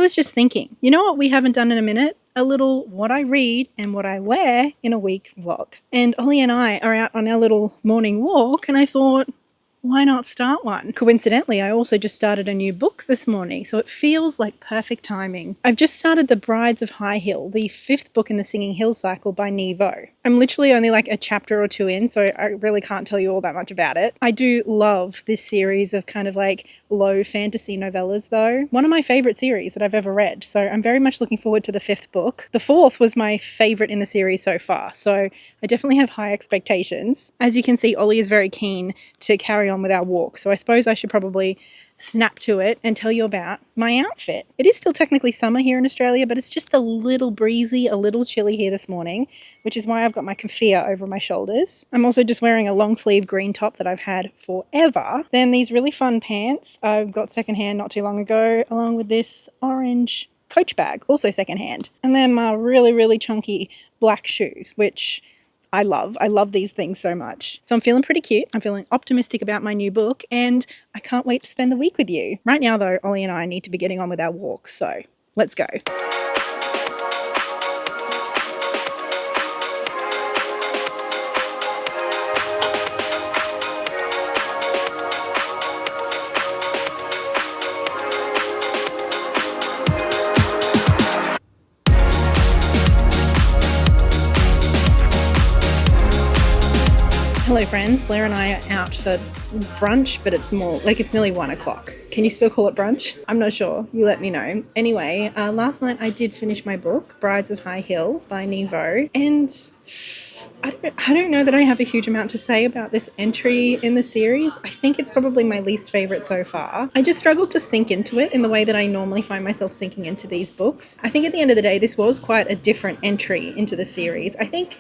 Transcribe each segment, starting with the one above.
was just thinking, you know what we haven't done in a minute? A little what I read and what I wear in a week vlog. And Ollie and I are out on our little morning walk, and I thought, why not start one? Coincidentally, I also just started a new book this morning, so it feels like perfect timing. I've just started The Brides of High Hill, the 5th book in the Singing Hill cycle by Nevo. I'm literally only like a chapter or 2 in, so I really can't tell you all that much about it. I do love this series of kind of like low fantasy novellas though. One of my favorite series that I've ever read, so I'm very much looking forward to the 5th book. The 4th was my favorite in the series so far, so I definitely have high expectations. As you can see, Ollie is very keen to carry on with our walk, so I suppose I should probably snap to it and tell you about my outfit. It is still technically summer here in Australia, but it's just a little breezy, a little chilly here this morning, which is why I've got my keffiyeh over my shoulders. I'm also just wearing a long sleeve green top that I've had forever. Then these really fun pants I've got secondhand not too long ago, along with this orange Coach bag, also secondhand. And then my really, really chunky black shoes, which I love. I love these things so much. So I'm feeling pretty cute. I'm feeling optimistic about my new book, and I can't wait to spend the week with you. Right now though, Ollie and I need to be getting on with our walk, so let's go. Hello friends, Blair and I are out for brunch, but it's more like it's nearly 1 o'clock. Can you still call it brunch? I'm not sure. You let me know. Anyway, last night I did finish my book, Brides of High Hill by Nevo, and I don't know that I have a huge amount to say about this entry in the series. I think it's probably my least favourite so far. I just struggled to sink into it in the way that I normally find myself sinking into these books. I think at the end of the day, this was quite a different entry into the series. I think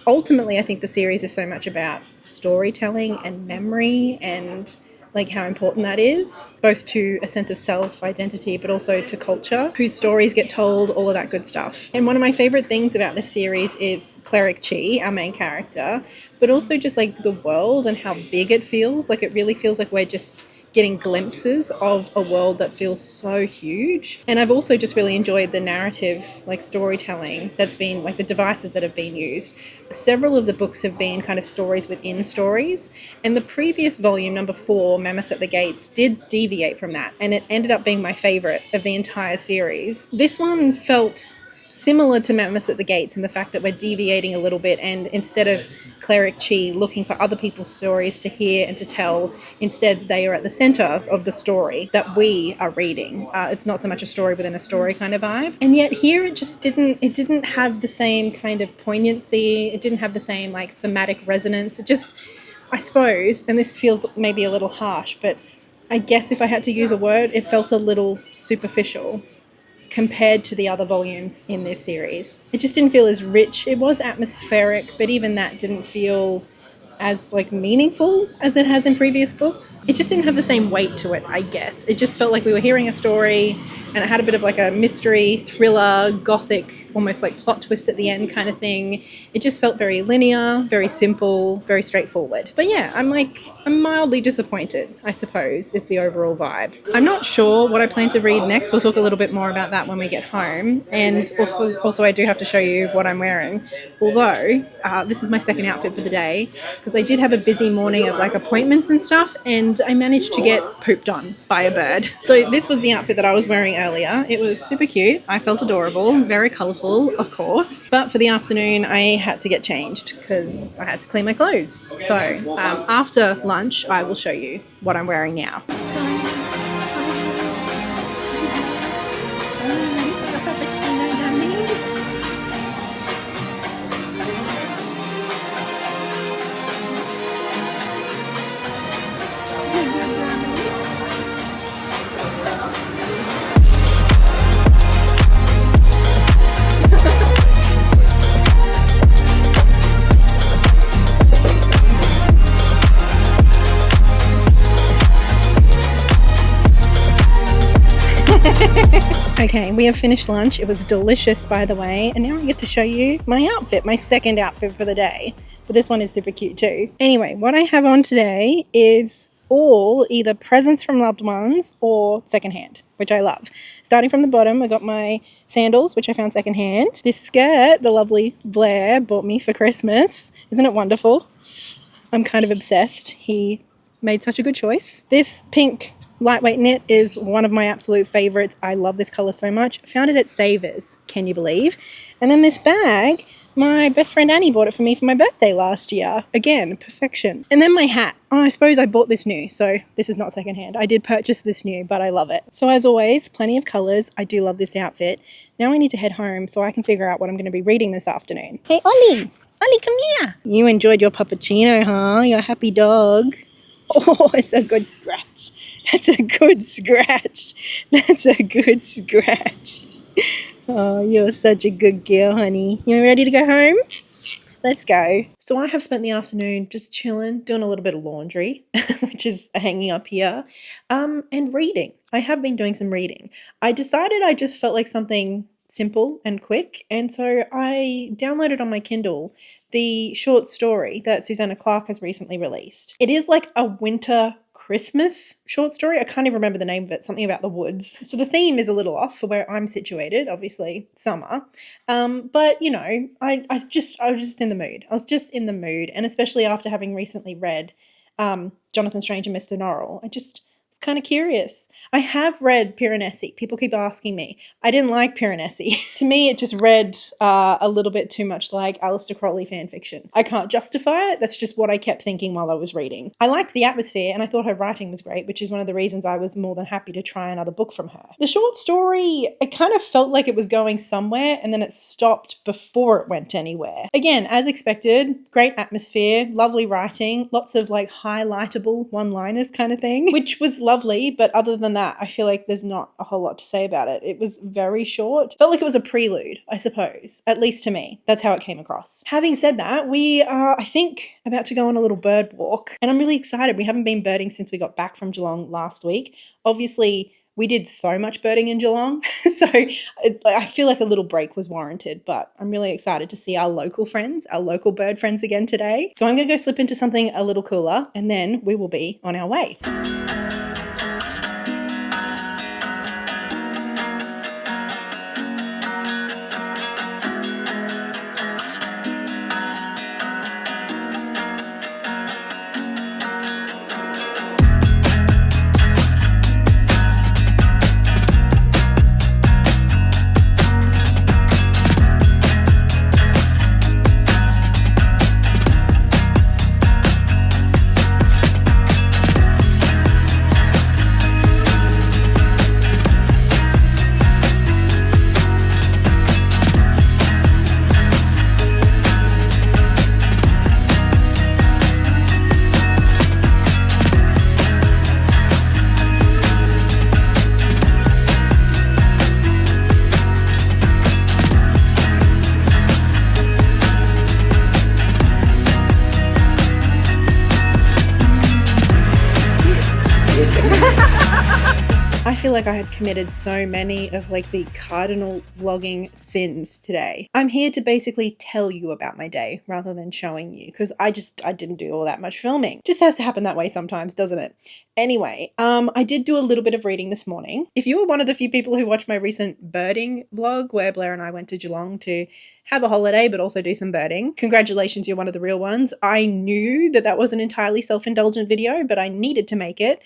ultimately, I think the series is so much about storytelling and memory and like how important that is, both to a sense of self-identity, but also to culture, whose stories get told, all of that good stuff. And one of my favorite things about this series is Cleric Chi, our main character, but also just like the world and how big it feels. Like it really feels like we're just getting glimpses of a world that feels so huge. And I've also just really enjoyed the narrative, like storytelling that's been, like the devices that have been used. Several of the books have been kind of stories within stories, and the previous volume, number 4, Mammoths at the Gates, did deviate from that, and it ended up being my favorite of the entire series. This one felt similar to Mammoths at the Gates in the fact that we're deviating a little bit, and instead of Cleric Chi looking for other people's stories to hear and to tell, instead they are at the centre of the story that we are reading. It's not so much a story within a story kind of vibe. And yet here it just didn't have the same kind of poignancy. It didn't have the same like thematic resonance. It just, I suppose, and this feels maybe a little harsh, but I guess if I had to use a word, it felt a little superficial compared to the other volumes in this series. It just didn't feel as rich. It was atmospheric, but even that didn't feel as like meaningful as it has in previous books. It just didn't have the same weight to it, I guess. It just felt like we were hearing a story, and it had a bit of like a mystery, thriller, gothic, almost like plot twist at the end kind of thing. It just felt very linear, very simple, very straightforward. But yeah, I'm mildly disappointed, I suppose, is the overall vibe. I'm not sure what I plan to read next. We'll talk a little bit more about that when we get home. And also I do have to show you what I'm wearing. Although, this is my second outfit for the day, because I did have a busy morning of like appointments and stuff, and I managed to get pooped on by a bird. So this was the outfit that I was wearing earlier. It was super cute. I felt adorable, very colourful, of course. But for the afternoon, I had to get changed because I had to clean my clothes. So after lunch, I will show you what I'm wearing now. Okay, we have finished lunch. It was delicious, by the way, and now I get to show you my outfit, my second outfit for the day. But this one is super cute too. Anyway, what I have on today is all either presents from loved ones or secondhand, which I love. Starting from the bottom, I got my sandals, which I found secondhand. This skirt, the lovely Blair bought me for Christmas. Isn't it wonderful? I'm kind of obsessed. He made such a good choice. This pink lightweight knit is one of my absolute favorites. I love this color so much. Found it at Savers, can you believe? And then this bag, my best friend Annie bought it for me for my birthday last year. Again, perfection. And then my hat. Oh, I suppose I bought this new, so this is not secondhand. I did purchase this new, but I love it. So as always, plenty of colors. I do love this outfit. Now I need to head home so I can figure out what I'm going to be reading this afternoon. Hey, Ollie! Ollie, come here! You enjoyed your puppuccino, huh? You're a happy dog. Oh, it's a good scratch. That's a good scratch. That's a good scratch. Oh, you're such a good girl, honey. You ready to go home? Let's go. So I have spent the afternoon just chilling, doing a little bit of laundry, which is hanging up here, and reading. I have been doing some reading. I decided I just felt like something simple and quick, and so I downloaded on my Kindle the short story that Susanna Clarke has recently released. It is like a winter Christmas short story. I can't even remember the name of it, something about the woods. So the theme is a little off for where I'm situated, obviously summer. But you know, I was just in the mood. I was just in the mood. And especially after having recently read Jonathan Strange and Mr. Norrell, I was kind of curious. I have read Piranesi. People keep asking me. I didn't like Piranesi. To me, it just read a little bit too much like Aleister Crowley fan fiction. I can't justify it. That's just what I kept thinking while I was reading. I liked the atmosphere and I thought her writing was great, which is one of the reasons I was more than happy to try another book from her. The short story, it kind of felt like it was going somewhere and then it stopped before it went anywhere. Again, as expected, great atmosphere, lovely writing, lots of like highlightable one-liners kind of thing, which was lovely, but other than that, I feel like there's not a whole lot to say about it. It was very short. Felt like it was a prelude, I suppose, at least to me. That's how it came across. Having said that, we are, I think, about to go on a little bird walk, and I'm really excited. We haven't been birding since we got back from Geelong last week. Obviously, we did so much birding in Geelong, so I feel like a little break was warranted, but I'm really excited to see our local friends, our local bird friends again today. So I'm going to go slip into something a little cooler, and then we will be on our way. I feel like I have committed so many of like the cardinal vlogging sins today. I'm here to basically tell you about my day rather than showing you, because I didn't do all that much filming. Just has to happen that way sometimes, doesn't it? Anyway, I did do a little bit of reading this morning. If you were one of the few people who watched my recent birding vlog where Blair and I went to Geelong to have a holiday but also do some birding, congratulations, you're one of the real ones. I knew that was an entirely self-indulgent video, but I needed to make it.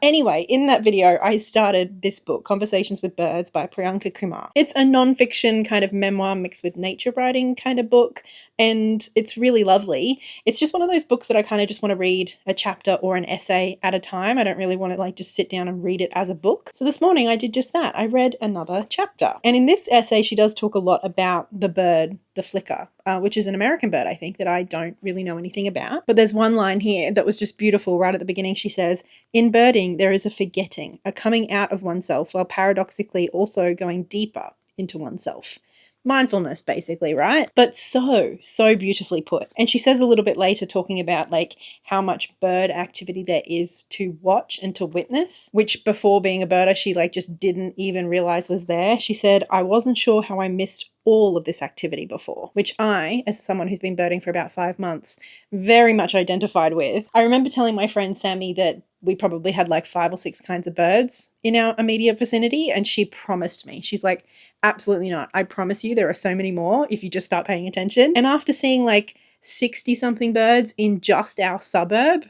Anyway, in that video, I started this book, Conversations with Birds by Priyanka Kumar. It's a non-fiction kind of memoir mixed with nature writing kind of book, and it's really lovely. It's just one of those books that I kind of just want to read a chapter or an essay at a time. I don't really want to like just sit down and read it as a book. So this morning I did just that. I read another chapter. And in this essay, she does talk a lot about the bird, the flicker, which is an American bird, I think, that I don't really know anything about. But there's one line here that was just beautiful. Right at the beginning, she says, "In birding, there is a forgetting, a coming out of oneself, while paradoxically also going deeper into oneself." Mindfulness, basically, right? But so beautifully put. And she says a little bit later, talking about like how much bird activity there is to watch and to witness, which before being a birder, she like just didn't even realize was there. She said, "I wasn't sure how I missed all of this activity before," which I, as someone who's been birding for about 5 months, very much identified with. I remember telling my friend Sammy that we probably had like 5 or 6 kinds of birds in our immediate vicinity. And she promised me, she's like, absolutely not. I promise you there are so many more if you just start paying attention. And after seeing like 60 something birds in just our suburb,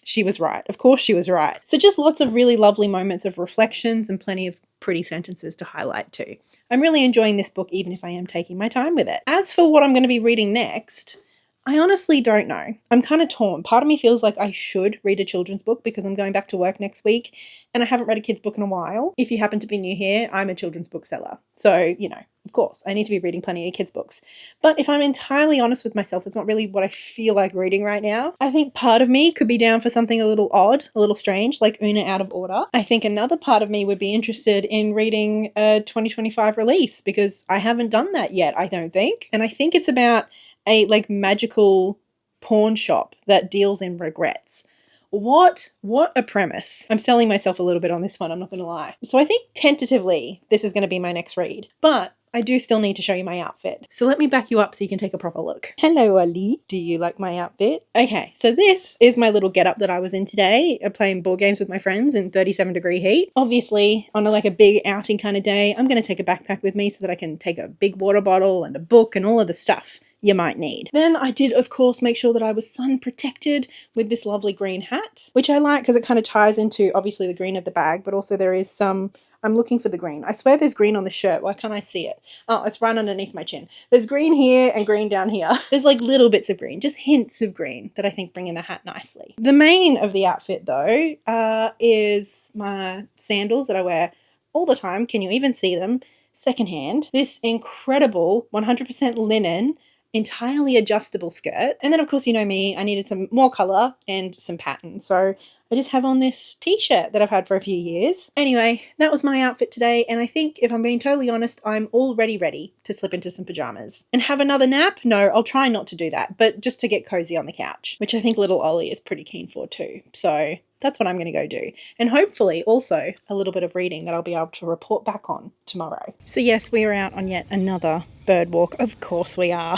she was right. Of course she was right. So just lots of really lovely moments of reflections and plenty of pretty sentences to highlight too. I'm really enjoying this book, even if I am taking my time with it. As for what I'm going to be reading next, I honestly don't know. I'm kind of torn. Part of me feels like I should read a children's book because I'm going back to work next week and I haven't read a kid's book in a while. If you happen to be new here, I'm a children's bookseller. So, you know, of course, I need to be reading plenty of kids' books. But if I'm entirely honest with myself, it's not really what I feel like reading right now. I think part of me could be down for something a little odd, a little strange, like Una Out of Order. I think another part of me would be interested in reading a 2025 release because I haven't done that yet, I don't think. And I think it's about a like magical pawn shop that deals in regrets. What a premise. I'm selling myself a little bit on this one, I'm not going to lie. So I think tentatively this is going to be my next read, but I do still need to show you my outfit. So let me back you up so you can take a proper look. Hello, Ali. Do you like my outfit? Okay, so this is my little getup that I was in today, playing board games with my friends in 37-degree heat. Obviously, on like a big outing kind of day, I'm going to take a backpack with me so that I can take a big water bottle and a book and all of the stuff you might need. Then I did, of course, make sure that I was sun protected with this lovely green hat, which I like because it kind of ties into obviously the green of the bag, but also there is some, I'm looking for the green. I swear there's green on the shirt. Why can't I see it? Oh, it's right underneath my chin. There's green here and green down here. There's like little bits of green, just hints of green that I think bring in the hat nicely. The main of the outfit though is my sandals that I wear all the time. Can you even see them? Secondhand. This incredible 100% linen entirely adjustable skirt. And then of course, you know me, I needed some more color and some pattern. So I just have on this t-shirt that I've had for a few years. Anyway, that was my outfit today. And I think if I'm being totally honest, I'm already ready to slip into some pajamas and have another nap. No, I'll try not to do that, but just to get cozy on the couch, which I think little Ollie is pretty keen for too. So that's what I'm going to go do. And hopefully also a little bit of reading that I'll be able to report back on tomorrow. So yes, we are out on yet another bird walk. Of course we are.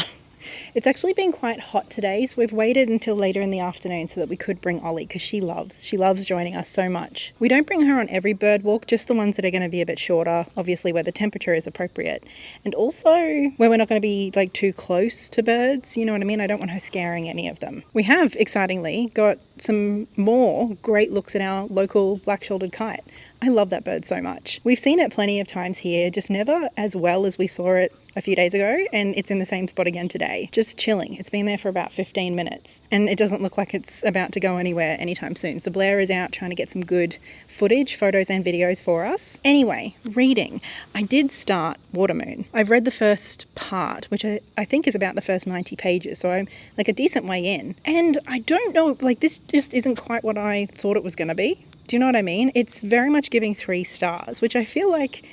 It's actually been quite hot today, so we've waited until later in the afternoon so that we could bring Ollie because she loves joining us so much. We don't bring her on every bird walk, just the ones that are going to be a bit shorter, obviously where the temperature is appropriate. And also where we're not going to be like too close to birds, you know what I mean? I don't want her scaring any of them. We have, excitingly, got some more great looks at our local black-shouldered kite. I love that bird so much. We've seen it plenty of times here, just never as well as we saw it a few days ago, and it's in the same spot again today. Just chilling. It's been there for about 15 minutes, and it doesn't look like it's about to go anywhere anytime soon. So Blair is out trying to get some good footage, photos and videos for us. Anyway, reading. I did start Watermoon. I've read the first part, which I think is about the first 90 pages, so I'm like a decent way in. And I don't know, like this just isn't quite what I thought it was going to be. Do you know what I mean? It's very much giving 3 stars, which I feel like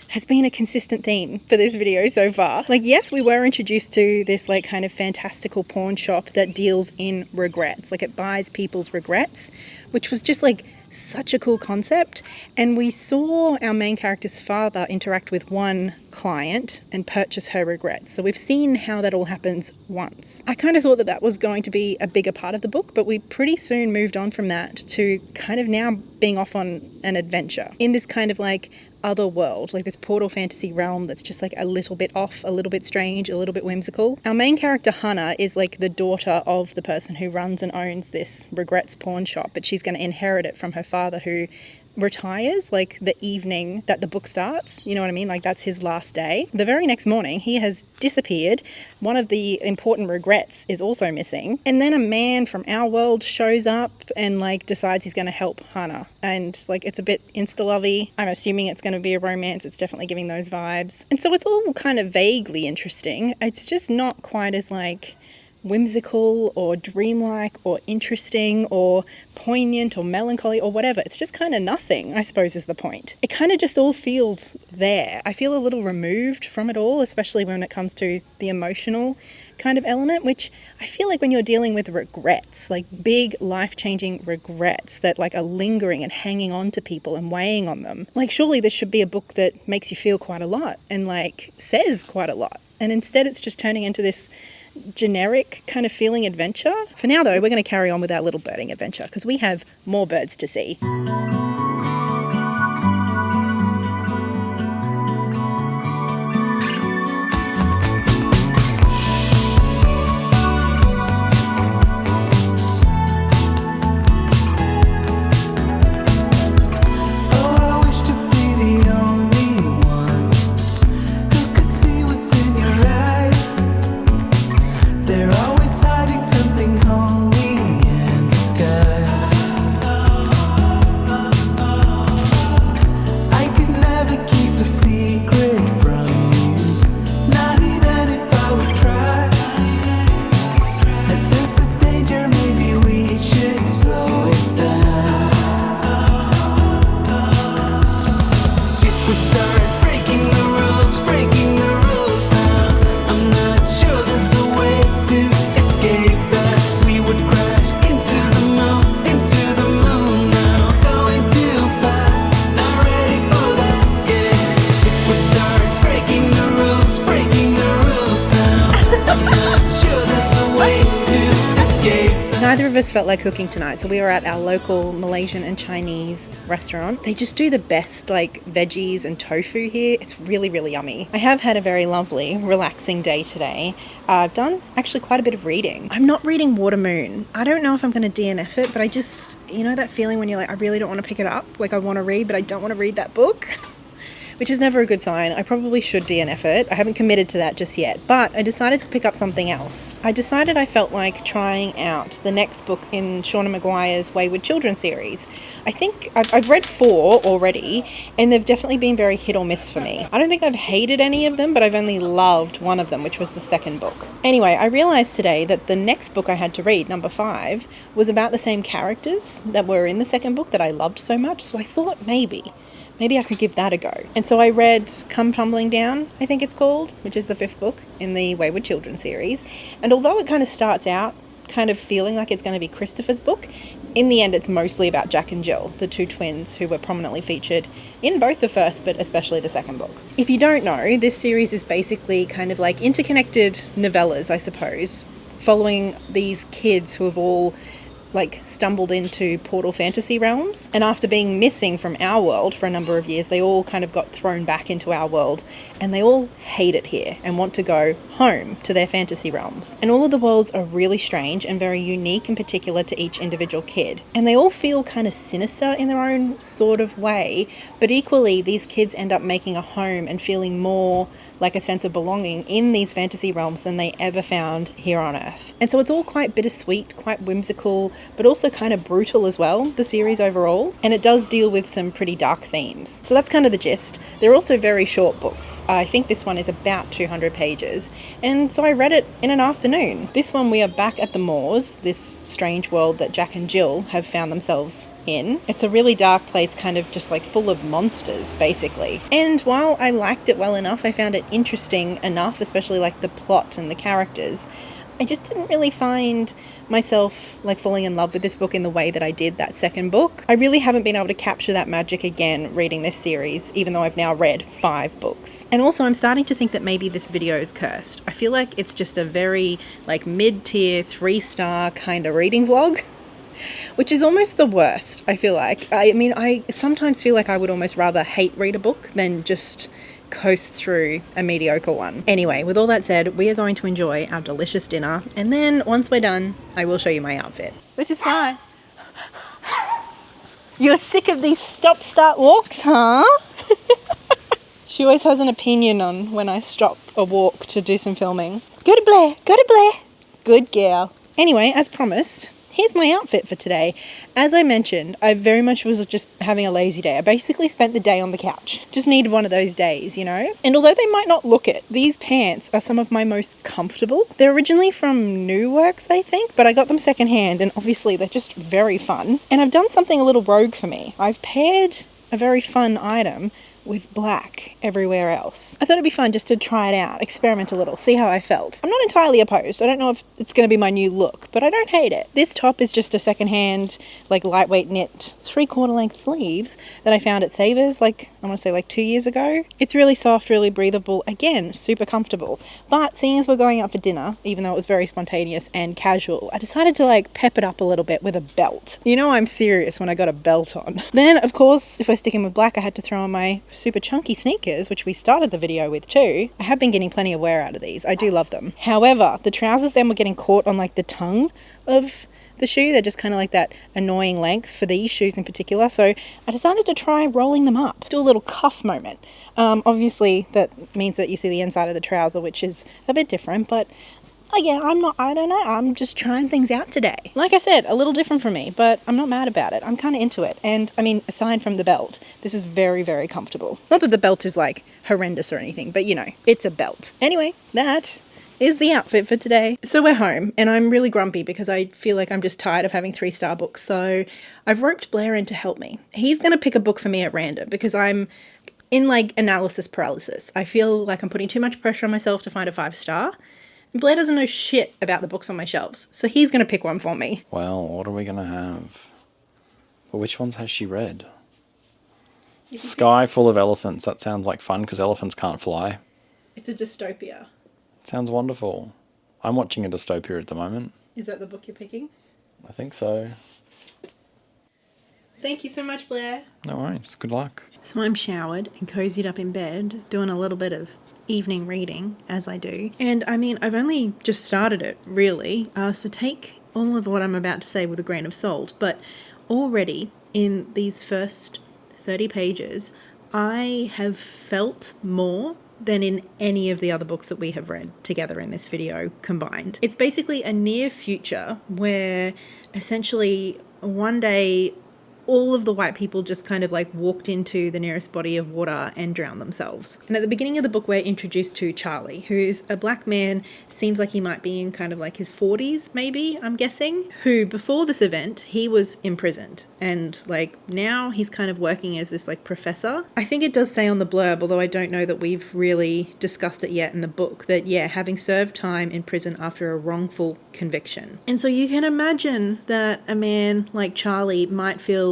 has been a consistent theme for this video so far. Like, yes, we were introduced to this like kind of fantastical pawn shop that deals in regrets. Like it buys people's regrets, which was just like such a cool concept. And we saw our main character's father interact with one client and purchase her regrets. So we've seen how that all happens once. I kind of thought that that was going to be a bigger part of the book, but we pretty soon moved on from that to kind of now being off on an adventure in this kind of like other world, like this portal fantasy realm that's just like a little bit off, a little bit strange, a little bit whimsical. Our main character Hannah is like the daughter of the person who runs and owns this regrets pawn shop, but she's going to inherit it from her father who retires like the evening that the book starts. You know what I mean? Like that's his last day. The very next morning he has disappeared. One of the important regrets is also missing. And then a man from our world shows up and like decides he's going to help Hannah. And like it's a bit insta-lovey. I'm assuming it's going to be a romance. It's definitely giving those vibes. And so it's all kind of vaguely interesting. It's just not quite as like whimsical or dreamlike or interesting or poignant or melancholy or whatever. It's just kind of nothing, I suppose, is the point. It kind of just all feels there. I feel a little removed from it all, especially when it comes to the emotional kind of element, which I feel like when you're dealing with regrets, like big life-changing regrets that like are lingering and hanging on to people and weighing on them, like surely this should be a book that makes you feel quite a lot and like says quite a lot. and instead it's just turning into this generic kind of feeling adventure. For now though, we're going to carry on with our little birding adventure because we have more birds to see. Neither of us felt like cooking tonight, so we were at our local Malaysian and Chinese restaurant. They just do the best like veggies and tofu here. It's really, really yummy. I have had a very lovely, relaxing day today. I've done actually quite a bit of reading. I'm not reading Water Moon. I don't know if I'm going to DNF it, but I just, you know that feeling when you're like, I really don't want to pick it up. Like I want to read, but I don't want to read that book. Which is never a good sign. I probably should DNF it. I haven't committed to that just yet, but I decided to pick up something else. I decided I felt like trying out the next book in Shauna Maguire's Wayward Children series. I think I've read 4 already, and they've definitely been very hit or miss for me. I don't think I've hated any of them, but I've only loved one of them, which was the second book. Anyway, I realized today that the next book I had to read, number 5, was about the same characters that were in the second book that I loved so much, so I thought maybe I could give that a go. And so I read Come Tumbling Down, I think it's called, which is the 5th book in the Wayward Children series. And although it kind of starts out kind of feeling like it's going to be Christopher's book, in the end it's mostly about Jack and Jill, the 2 twins who were prominently featured in both the first but especially the second book. If you don't know, this series is basically kind of like interconnected novellas, I suppose, following these kids who have all like stumbled into portal fantasy realms, and after being missing from our world for a number of years, they all kind of got thrown back into our world, and they all hate it here and want to go home to their fantasy realms. And all of the worlds are really strange and very unique and particular to each individual kid, and they all feel kind of sinister in their own sort of way, but equally these kids end up making a home and feeling more like a sense of belonging in these fantasy realms than they ever found here on Earth. And so it's all quite bittersweet, quite whimsical, but also kind of brutal as well, the series overall. And it does deal with some pretty dark themes. So that's kind of the gist. They're also very short books. I think this one is about 200 pages. And so I read it in an afternoon. This one we are back at the moors, this strange world that Jack and Jill have found themselves in. It's a really dark place, kind of just like full of monsters, basically. And while I liked it well enough, I found it interesting enough, especially like the plot and the characters, I just didn't really find myself like falling in love with this book in the way that I did that second book. I really haven't been able to capture that magic again reading this series, even though I've now read 5 books. And also I'm starting to think that maybe this video is cursed. I feel like it's just a very like mid-tier 3-star kind of reading vlog, which is almost the worst, I feel like. I mean, I sometimes feel like I would almost rather hate read a book than just coast through a mediocre one. Anyway, with all that said, we are going to enjoy our delicious dinner, and then once we're done, I will show you my outfit. Which is fine. You're sick of these stop-start walks, huh? She always has an opinion on when I stop a walk to do some filming. Go to Blair, go to Blair. Good girl. Anyway, as promised, here's my outfit for today. As I mentioned, I very much was just having a lazy day. I basically spent the day on the couch. Just needed one of those days, you know? And although they might not look it, these pants are some of my most comfortable. They're originally from New Works, I think, but I got them secondhand, and obviously they're just very fun. And I've done something a little rogue for me. I've paired a very fun item with black everywhere else. I thought it'd be fun just to try it out, experiment a little, see how I felt. I'm not entirely opposed. I don't know if it's going to be my new look, but I don't hate it. This top is just a secondhand, like lightweight knit 3/4 length sleeves that I found at Savers, like I want to say like 2 years ago. It's really soft, really breathable, again, super comfortable. But seeing as we're going out for dinner, even though it was very spontaneous and casual, I decided to like pep it up a little bit with a belt. You know I'm serious when I got a belt on. Then, of course, if we're sticking with black, I had to throw on my super chunky sneakers, which we started the video with too. I have been getting plenty of wear out of these. I do love them. However, the trousers then were getting caught on like the tongue of the shoe. They're just kind of like that annoying length for these shoes in particular. So I decided to try rolling them up, do a little cuff moment. Obviously that means that you see the inside of the trouser, which is a bit different, but again, I don't know, I'm just trying things out today. Like I said, a little different for me, but I'm not mad about it. I'm kind of into it. And I mean, aside from the belt, this is very, very comfortable. Not that the belt is like horrendous or anything, but you know, it's a belt. Anyway, that is the outfit for today. So we're home and I'm really grumpy because I feel like I'm just tired of having 3-star books. So I've roped Blair in to help me. He's going to pick a book for me at random because I'm in like analysis paralysis. I feel like I'm putting too much pressure on myself to find a 5-star. Blair doesn't know shit about the books on my shelves, so he's going to pick one for me. Well, what are we going to have? Well, which ones has she read? Sky Full of Elephants. That sounds like fun because elephants can't fly. It's a dystopia. Sounds wonderful. I'm watching a dystopia at the moment. Is that the book you're picking? I think so. Thank you so much, Blair. No worries. Good luck. So I'm showered and cozied up in bed, doing a little bit of evening reading, as I do. And I mean, I've only just started it, really. So take all of what I'm about to say with a grain of salt. But already in these first 30 pages, I have felt more than in any of the other books that we have read together in this video combined. It's basically a near future where essentially one day all of the white people just kind of like walked into the nearest body of water and drowned themselves. And at the beginning of the book, we're introduced to Charlie, who's a black man, seems like he might be in kind of like his 40s, maybe, I'm guessing, who before this event, he was imprisoned. And like now he's kind of working as this like professor. I think it does say on the blurb, although I don't know that we've really discussed it yet in the book, that yeah, having served time in prison after a wrongful conviction. And so you can imagine that a man like Charlie might feel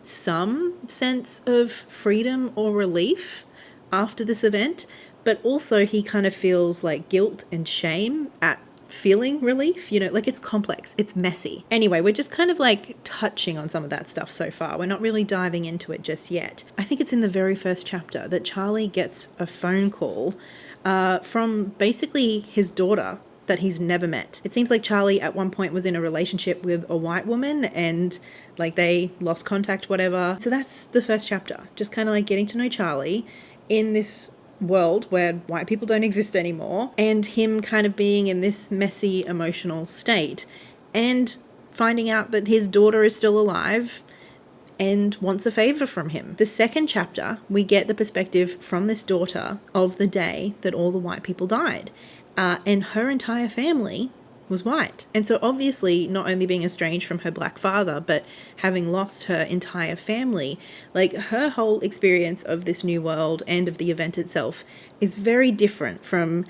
some sense of freedom or relief after this event, but also he kind of feels like guilt and shame at feeling relief, you know, like it's complex, it's messy. Anyway, we're just kind of like touching on some of that stuff so far. We're not really diving into it just yet. I think it's in the very first chapter that Charlie gets a phone call from basically his daughter that he's never met. It seems like Charlie at one point was in a relationship with a white woman and like they lost contact, whatever. So that's the first chapter, just kind of like getting to know Charlie in this world where white people don't exist anymore and him kind of being in this messy emotional state and finding out that his daughter is still alive and wants a favor from him. The second chapter, we get the perspective from this daughter of the day that all the white people died. And her entire family was white. And so obviously not only being estranged from her black father, but having lost her entire family, like her whole experience of this new world and of the event itself is very different from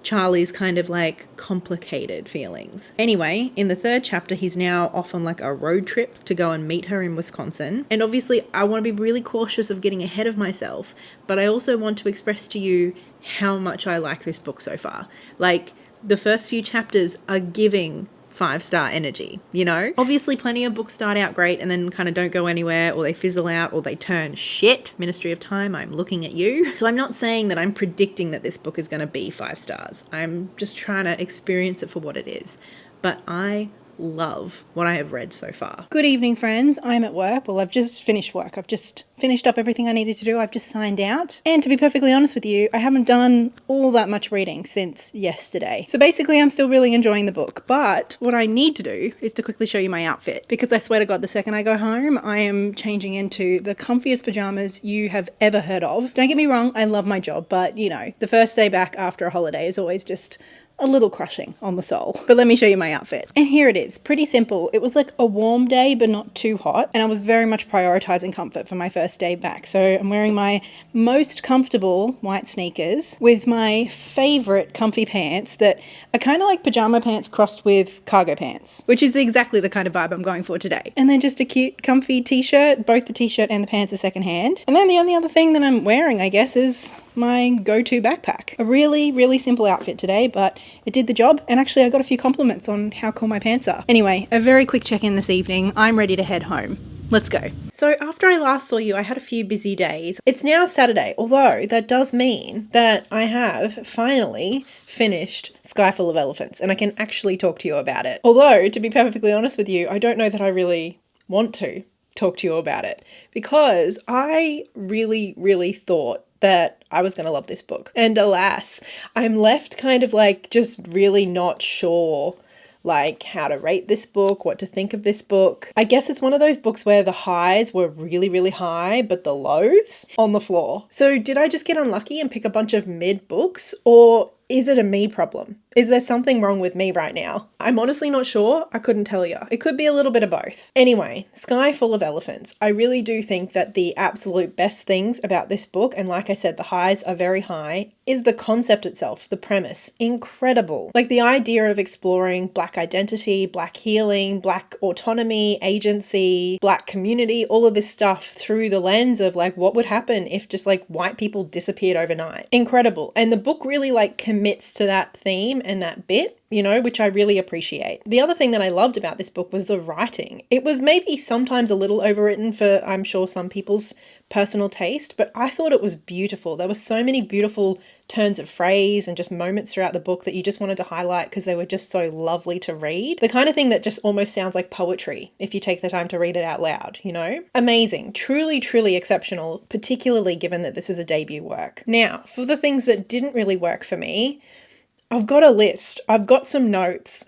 Charlie's kind of like complicated feelings. Anyway, in the third chapter, he's now off on like a road trip to go and meet her in Wisconsin. And obviously I want to be really cautious of getting ahead of myself, but I also want to express to you how much I like this book so far. Like the first few chapters are giving 5-star energy, you know? Obviously plenty of books start out great and then kind of don't go anywhere, or they fizzle out, or they turn shit. Ministry of Time, I'm looking at you. So I'm not saying that I'm predicting that this book is going to be 5 stars. I'm just trying to experience it for what it is. But I love what I have read so far. Good evening, friends. I'm at work. Well, I've just finished work. I've just finished up everything I needed to do. I've just signed out. And to be perfectly honest with you, I haven't done all that much reading since yesterday. So basically, I'm still really enjoying the book. But what I need to do is to quickly show you my outfit, because I swear to God, the second I go home, I am changing into the comfiest pajamas you have ever heard of. Don't get me wrong, I love my job, but you know, the first day back after a holiday is always just a little crushing on the soul. But let me show you my outfit. And here it is. Pretty simple. It was like a warm day, but not too hot. And I was very much prioritizing comfort for my first day back. So I'm wearing my most comfortable white sneakers with my favorite comfy pants that are kind of like pajama pants crossed with cargo pants, which is exactly the kind of vibe I'm going for today. And then just a cute comfy t-shirt. Both the t-shirt and the pants are secondhand. And then the only other thing that I'm wearing, I guess, is my go-to backpack. A really, really simple outfit today, but it did the job. And actually I got a few compliments on how cool my pants are. Anyway, a very quick check-in this evening. I'm ready to head home. Let's go. So after I last saw you, I had a few busy days. It's now Saturday, although that does mean that I have finally finished Sky Full of Elephants and I can actually talk to you about it. Although, to be perfectly honest with you, I don't know that I really want to talk to you about it because I really, really thought that I was going to love this book. And alas, I'm left kind of like just really not sure like how to rate this book, what to think of this book. I guess it's one of those books where the highs were really, really high, but the lows on the floor. So did I just get unlucky and pick a bunch of mid books, or is it a me problem? Is there something wrong with me right now? I'm honestly not sure. I couldn't tell you. It could be a little bit of both. Anyway, Sky Full of Elephants. I really do think that the absolute best things about this book, and like I said, the highs are very high, is the concept itself, the premise. Incredible. Like the idea of exploring Black identity, Black healing, Black autonomy, agency, Black community, all of this stuff through the lens of like what would happen if just like white people disappeared overnight. Incredible. And the book really like commits to that theme and that bit, you know, which I really appreciate. The other thing that I loved about this book was the writing. It was maybe sometimes a little overwritten for, I'm sure, some people's personal taste, but I thought it was beautiful. There were so many beautiful turns of phrase and just moments throughout the book that you just wanted to highlight because they were just so lovely to read. The kind of thing that just almost sounds like poetry if you take the time to read it out loud, you know? Amazing. Truly, truly exceptional, particularly given that this is a debut work. Now, for the things that didn't really work for me, I've got a list. I've got some notes.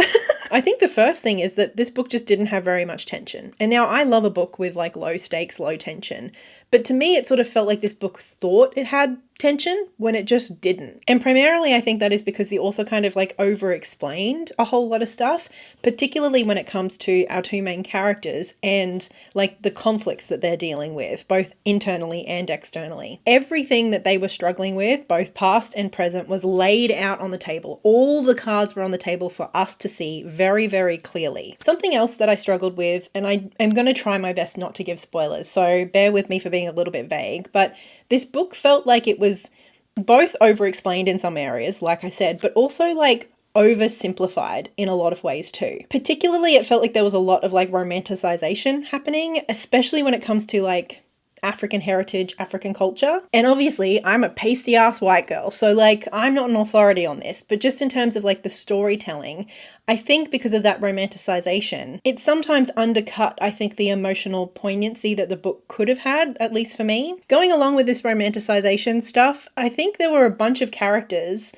I think the first thing is that this book just didn't have very much tension. And now I love a book with like low stakes, low tension. But to me, it sort of felt like this book thought it had tension when it just didn't. And primarily, I think that is because the author kind of like over-explained a whole lot of stuff, particularly when it comes to our two main characters and like the conflicts that they're dealing with, both internally and externally. Everything that they were struggling with, both past and present, was laid out on the table. All the cards were on the table for us to see very, very clearly. Something else that I struggled with, and I am going to try my best not to give spoilers, so bear with me for being a little bit vague, but this book felt like it was both over-explained in some areas, like I said, but also like oversimplified in a lot of ways too. Particularly, it felt like there was a lot of like romanticization happening, especially when it comes to like African heritage, African culture. And obviously I'm a pasty ass white girl, so like I'm not an authority on this, but just in terms of like the storytelling, I think because of that romanticization, it sometimes undercut, I think, the emotional poignancy that the book could have had, at least for me. Going along with this romanticization stuff, I think there were a bunch of characters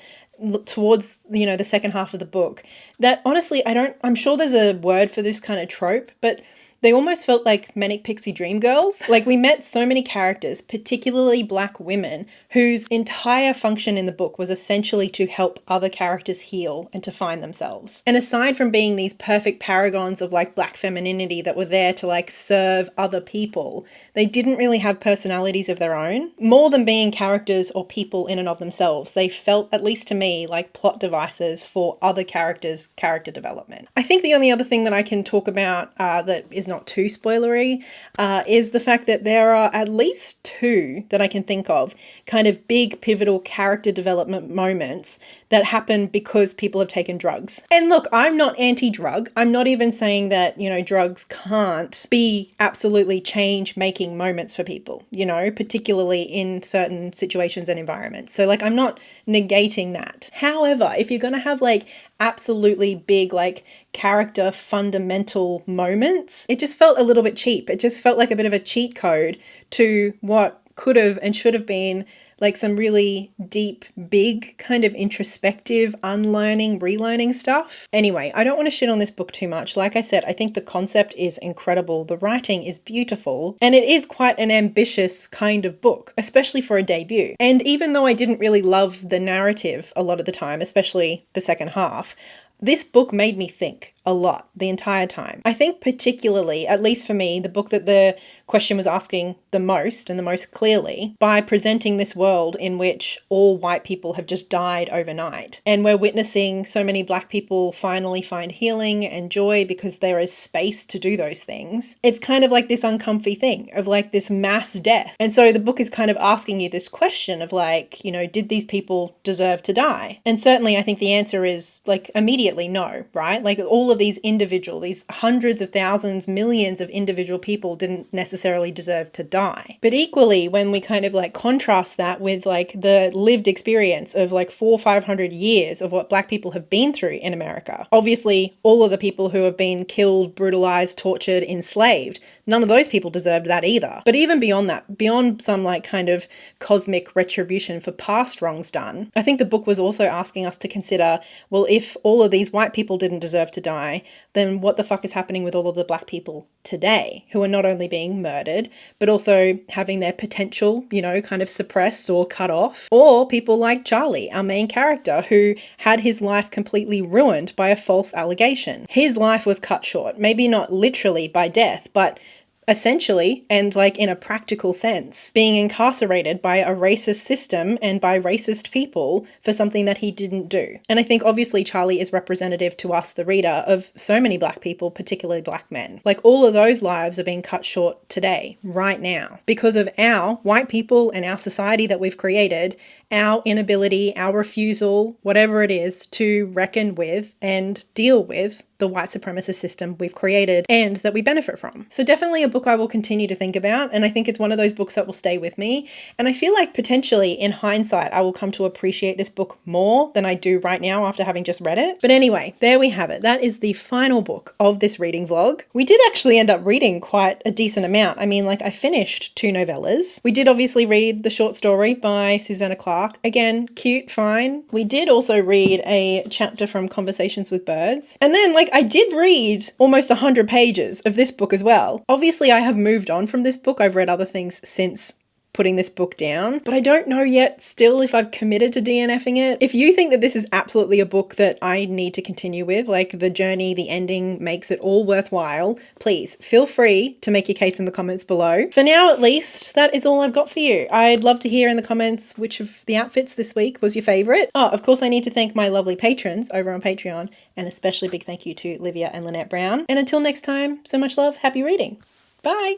towards, you know, the second half of the book that honestly, I'm sure there's a word for this kind of trope, but they almost felt like manic pixie dream girls. Like we met so many characters, particularly Black women, whose entire function in the book was essentially to help other characters heal and to find themselves. And aside from being these perfect paragons of like Black femininity that were there to like serve other people, they didn't really have personalities of their own. More than being characters or people in and of themselves, they felt, at least to me, like plot devices for other characters' character development. I think the only other thing that I can talk about that is not too spoilery, is the fact that there are at least two that I can think of kind of big pivotal character development moments that happen because people have taken drugs. And look, I'm not anti-drug. I'm not even saying that, you know, drugs can't be absolutely change-making moments for people, you know, particularly in certain situations and environments. So like, I'm not negating that. However, if you're going to have like absolutely big, like character fundamental moments, it just felt a little bit cheap. It just felt like a bit of a cheat code to what could have and should have been like some really deep, big, kind of introspective, unlearning, relearning stuff. Anyway, I don't want to shit on this book too much. Like I said, I think the concept is incredible. The writing is beautiful, and it is quite an ambitious kind of book, especially for a debut. And even though I didn't really love the narrative a lot of the time, especially the second half, this book made me think a lot the entire time. I think particularly, at least for me, the book that the question was asking the most and the most clearly, by presenting this world in which all white people have just died overnight. And we're witnessing so many black people finally find healing and joy because there is space to do those things. It's kind of like this uncomfy thing of like this mass death. And so the book is kind of asking you this question of like, you know, did these people deserve to die? And certainly I think the answer is like immediately no, right? Like all of these hundreds of thousands, millions of individual people didn't necessarily deserve to die. But equally, when we kind of like contrast that with like the lived experience of like 400 or 500 years of what black people have been through in America, obviously all of the people who have been killed, brutalized, tortured, enslaved, none of those people deserved that either. But even beyond that, beyond some like kind of cosmic retribution for past wrongs done, I think the book was also asking us to consider, well, if all of these white people didn't deserve to die, then what the fuck is happening with all of the black people today who are not only being murdered, but also having their potential, you know, kind of suppressed or cut off? Or people like Charlie, our main character, who had his life completely ruined by a false allegation. His life was cut short, maybe not literally by death, but essentially, and like in a practical sense, being incarcerated by a racist system and by racist people for something that he didn't do. And I think obviously Charlie is representative to us, the reader, of so many black people, particularly black men. Like all of those lives are being cut short today, right now, because of our white people and our society that we've created, our inability, our refusal, whatever it is, to reckon with and deal with the white supremacist system we've created and that we benefit from. So definitely a book I will continue to think about, and I think it's one of those books that will stay with me. And I feel like potentially in hindsight, I will come to appreciate this book more than I do right now after having just read it. But anyway, there we have it. That is the final book of this reading vlog. We did actually end up reading quite a decent amount. I mean, like I finished 2 novellas. We did obviously read the short story by Susanna Clarke. Again, cute, fine. We did also read a chapter from Conversations with Birds. And then like I did read almost 100 pages of this book as well. Obviously I have moved on from this book. I've read other things since putting this book down, but I don't know yet still if I've committed to DNFing it. If you think that this is absolutely a book that I need to continue with, like the journey, the ending makes it all worthwhile, please feel free to make your case in the comments below. For now, at least, that is all I've got for you. I'd love to hear in the comments which of the outfits this week was your favorite. Oh, of course I need to thank my lovely patrons over on Patreon, and especially big thank you to Livia and Lynette Brown. And until next time, so much love, happy reading. Bye.